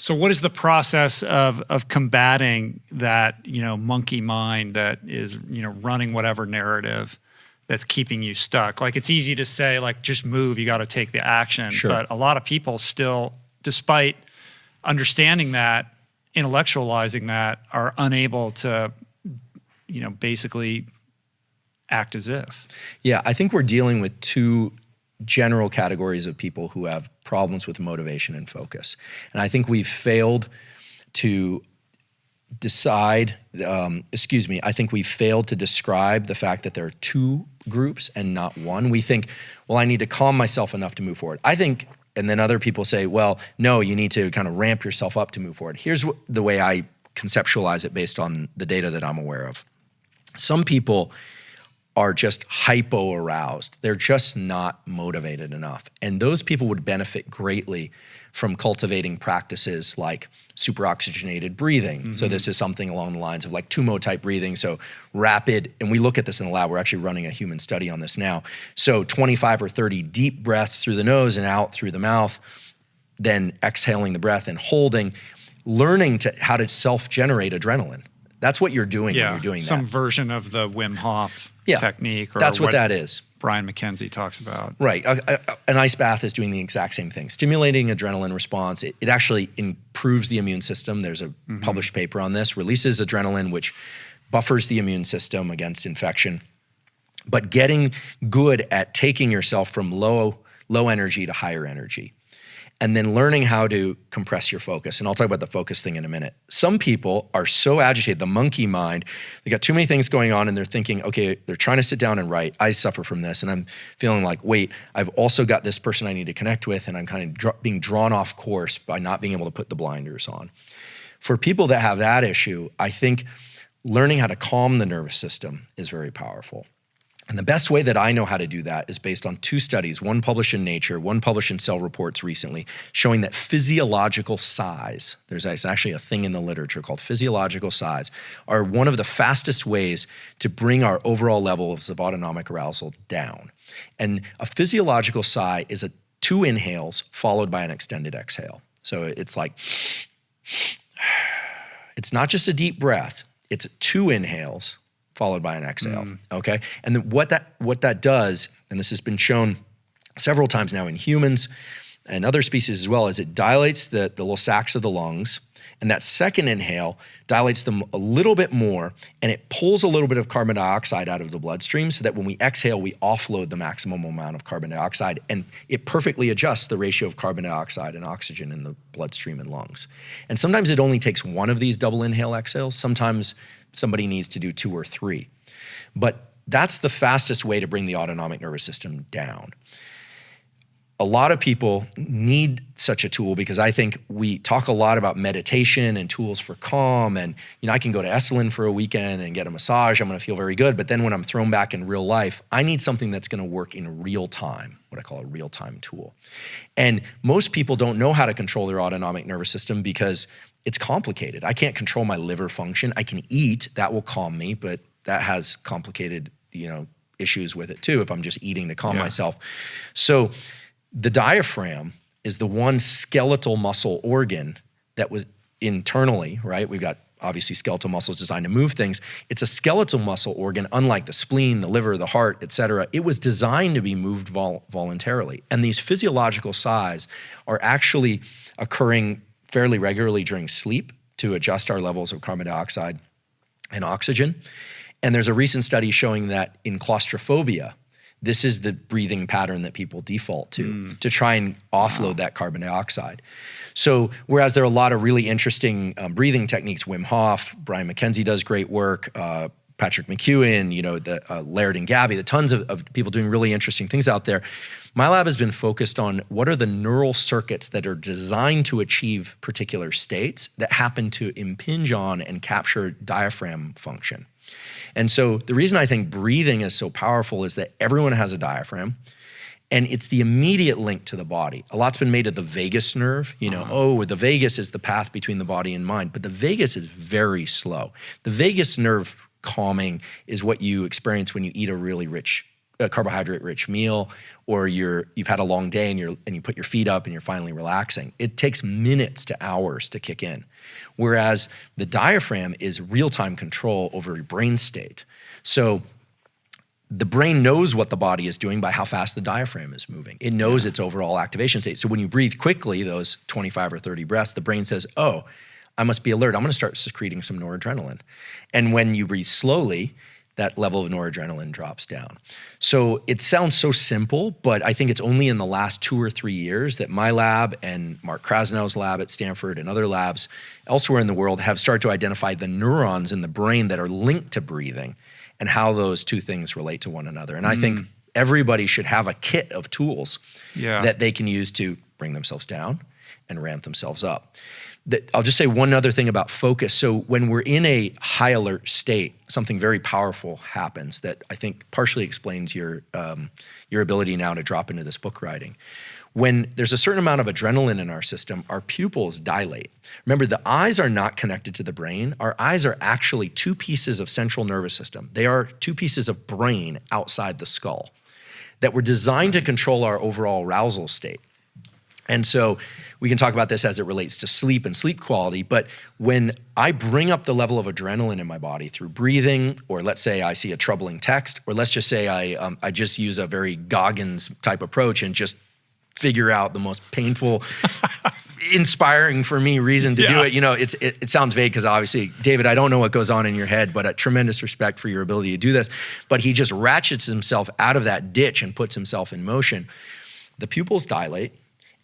So what is the process of combating that, monkey mind that is, running whatever narrative that's keeping you stuck? Like, it's easy to say, like, just move, you got to take the action. Sure. But a lot of people still, despite understanding that, intellectualizing that, are unable to, basically act as if. Yeah, I think we're dealing with two general categories of people who have problems with motivation and focus. And I think we've failed to decide, I think we've failed to describe the fact that there are two groups and not one. We think, well, I need to calm myself enough to move forward. I think, and then other people say, well, no, you need to kind of ramp yourself up to move forward. Here's the way I conceptualize it based on the data that I'm aware of. Some people are just hypo-aroused. They're just not motivated enough. And those people would benefit greatly from cultivating practices like superoxygenated breathing. Mm-hmm. So this is something along the lines of like Tumo type breathing. So rapid, and we look at this in the lab, we're actually running a human study on this now. So 25 or 30 deep breaths through the nose and out through the mouth, then exhaling the breath and holding, learning how to self-generate adrenaline. That's what you're doing when you're doing that. Some version of the Wim Hof technique. Or that's what that is. Brian McKenzie talks about. Right. An ice bath is doing the exact same thing. Stimulating adrenaline response. It actually improves the immune system. There's a published paper on this. Releases adrenaline, which buffers the immune system against infection. But getting good at taking yourself from low energy to higher energy. And then learning how to compress your focus. And I'll talk about the focus thing in a minute. Some people are so agitated, the monkey mind, they got too many things going on and they're thinking, okay, they're trying to sit down and write. I suffer from this and I'm feeling like, wait, I've also got this person I need to connect with and I'm kind of being drawn off course by not being able to put the blinders on. For people that have that issue, I think learning how to calm the nervous system is very powerful. And the best way that I know how to do that is based on two studies, one published in Nature, one published in Cell Reports recently, showing that physiological sighs, there's actually a thing in the literature called physiological sighs, are one of the fastest ways to bring our overall levels of autonomic arousal down. And a physiological sigh is 2 inhales followed by an extended exhale. So it's like, it's not just a deep breath, it's 2 inhales followed by an exhale, okay? And what that does, and this has been shown several times now in humans and other species as well, is it dilates the little sacs of the lungs, and that second inhale dilates them a little bit more, and it pulls a little bit of carbon dioxide out of the bloodstream so that when we exhale, we offload the maximum amount of carbon dioxide, and it perfectly adjusts the ratio of carbon dioxide and oxygen in the bloodstream and lungs. And sometimes it only takes one of these double inhale exhales. Sometimes somebody needs to do 2 or 3. But that's the fastest way to bring the autonomic nervous system down. A lot of people need such a tool because I think we talk a lot about meditation and tools for calm, and I can go to Esalen for a weekend and get a massage, I'm gonna feel very good, but then when I'm thrown back in real life, I need something that's gonna work in real time, what I call a real-time tool. And most people don't know how to control their autonomic nervous system because it's complicated. I can't control my liver function. I can eat, that will calm me, but that has complicated, issues with it too if I'm just eating to calm myself. So the diaphragm is the one skeletal muscle organ that was internally, right? We've got obviously skeletal muscles designed to move things. It's a skeletal muscle organ, unlike the spleen, the liver, the heart, et cetera. It was designed to be moved voluntarily. And these physiological sighs are actually occurring fairly regularly during sleep to adjust our levels of carbon dioxide and oxygen. And there's a recent study showing that in claustrophobia, this is the breathing pattern that people default to try and offload that carbon dioxide. So whereas there are a lot of really interesting breathing techniques, Wim Hof, Brian McKenzie does great work, Patrick McEwen, Laird and Gabby, the tons of people doing really interesting things out there. My lab has been focused on what are the neural circuits that are designed to achieve particular states that happen to impinge on and capture diaphragm function. And so the reason I think breathing is so powerful is that everyone has a diaphragm, and it's the immediate link to the body. A lot's been made of the vagus nerve, the vagus is the path between the body and mind, but the vagus is very slow. The vagus nerve calming is what you experience when you eat a really rich a carbohydrate-rich meal, or you've had a long day and you put your feet up and you're finally relaxing. It takes minutes to hours to kick in. Whereas the diaphragm is real-time control over your brain state. So the brain knows what the body is doing by how fast the diaphragm is moving. It knows its overall activation state. So when you breathe quickly, those 25 or 30 breaths, the brain says, oh, I must be alert. I'm going to start secreting some noradrenaline. And when you breathe slowly, that level of noradrenaline drops down. So it sounds so simple, but I think it's only in the last 2 or 3 years that my lab and Mark Krasnow's lab at Stanford and other labs elsewhere in the world have started to identify the neurons in the brain that are linked to breathing and how those two things relate to one another. And I think everybody should have a kit of tools that they can use to bring themselves down and ramp themselves up. I'll just say one other thing about focus. So when we're in a high alert state, something very powerful happens that I think partially explains your ability now to drop into this book writing. When there's a certain amount of adrenaline in our system, our pupils dilate. Remember, the eyes are not connected to the brain. Our eyes are actually two pieces of central nervous system. They are two pieces of brain outside the skull that were designed to control our overall arousal state. And so we can talk about this as it relates to sleep and sleep quality, but when I bring up the level of adrenaline in my body through breathing, or let's say I see a troubling text, or let's just say I just use a very Goggins type approach and just figure out the most painful, inspiring for me reason to do it. You know, it sounds vague because obviously, David, I don't know what goes on in your head, but a tremendous respect for your ability to do this. But he just ratchets himself out of that ditch and puts himself in motion. The pupils dilate.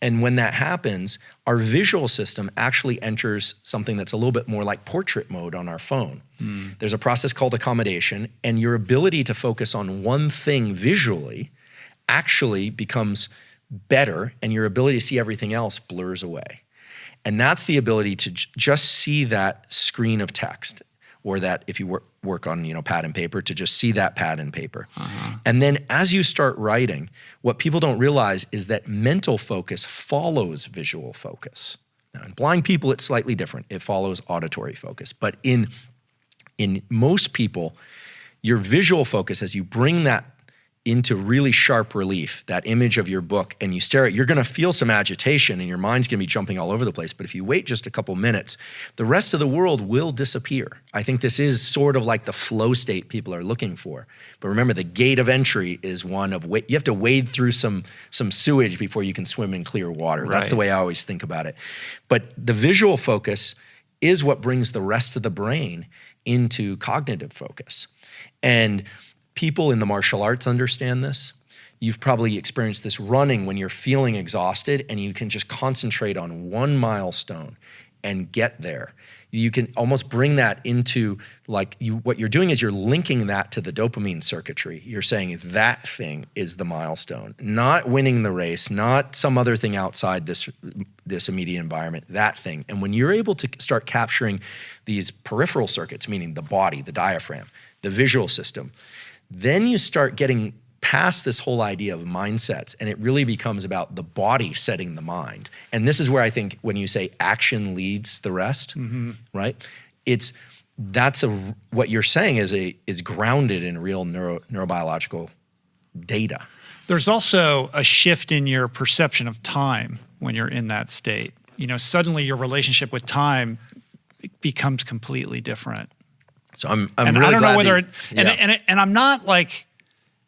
And when that happens, our visual system actually enters something that's a little bit more like portrait mode on our phone. There's a process called accommodation, and your ability to focus on one thing visually actually becomes better, and your ability to see everything else blurs away. And that's the ability to just see that screen of text, or that if you work on pad and paper, to just see that pad and paper. And then as you start writing, what people don't realize is that mental focus follows visual focus. Now, in blind people, it's slightly different. It follows auditory focus. But in most people, your visual focus, as you bring that into really sharp relief, that image of your book, and you stare at it, you're going to feel some agitation and your mind's going to be jumping all over the place. But if you wait just a couple minutes, the rest of the world will disappear. I think this is sort of like the flow state people are looking for. But remember, the gate of entry is one of you have to wade through some sewage before you can swim in clear water. That's the way I always think about it. But the visual focus is what brings the rest of the brain into cognitive focus. And people in the martial arts understand this. You've probably experienced this running when you're feeling exhausted and you can just concentrate on one milestone and get there. You can almost bring that into what you're doing is you're linking that to the dopamine circuitry. You're saying that thing is the milestone, not winning the race, not some other thing outside this immediate environment, that thing. And when you're able to start capturing these peripheral circuits, meaning the body, the diaphragm, the visual system, then you start getting past this whole idea of mindsets, and it really becomes about the body setting the mind. And this is where I think when you say action leads the rest, right? What you're saying is grounded in real neurobiological data. There's also a shift in your perception of time when you're in that state. Suddenly your relationship with time becomes completely different. So I'm and really I don't glad know whether that, and I'm not like,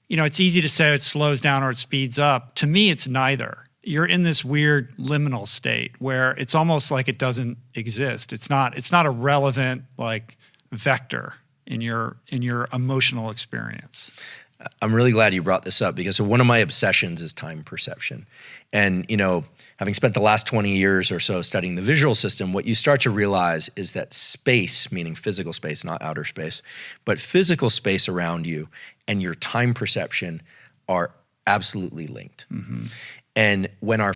it's easy to say it slows down or it speeds up. To me, it's neither. You're in this weird liminal state where it's almost like it doesn't exist. It's not a relevant vector in your emotional experience. I'm really glad you brought this up because one of my obsessions is time perception. And, having spent the last 20 years or so studying the visual system, what you start to realize is that space, meaning physical space, not outer space, but physical space around you and your time perception are absolutely linked. And when our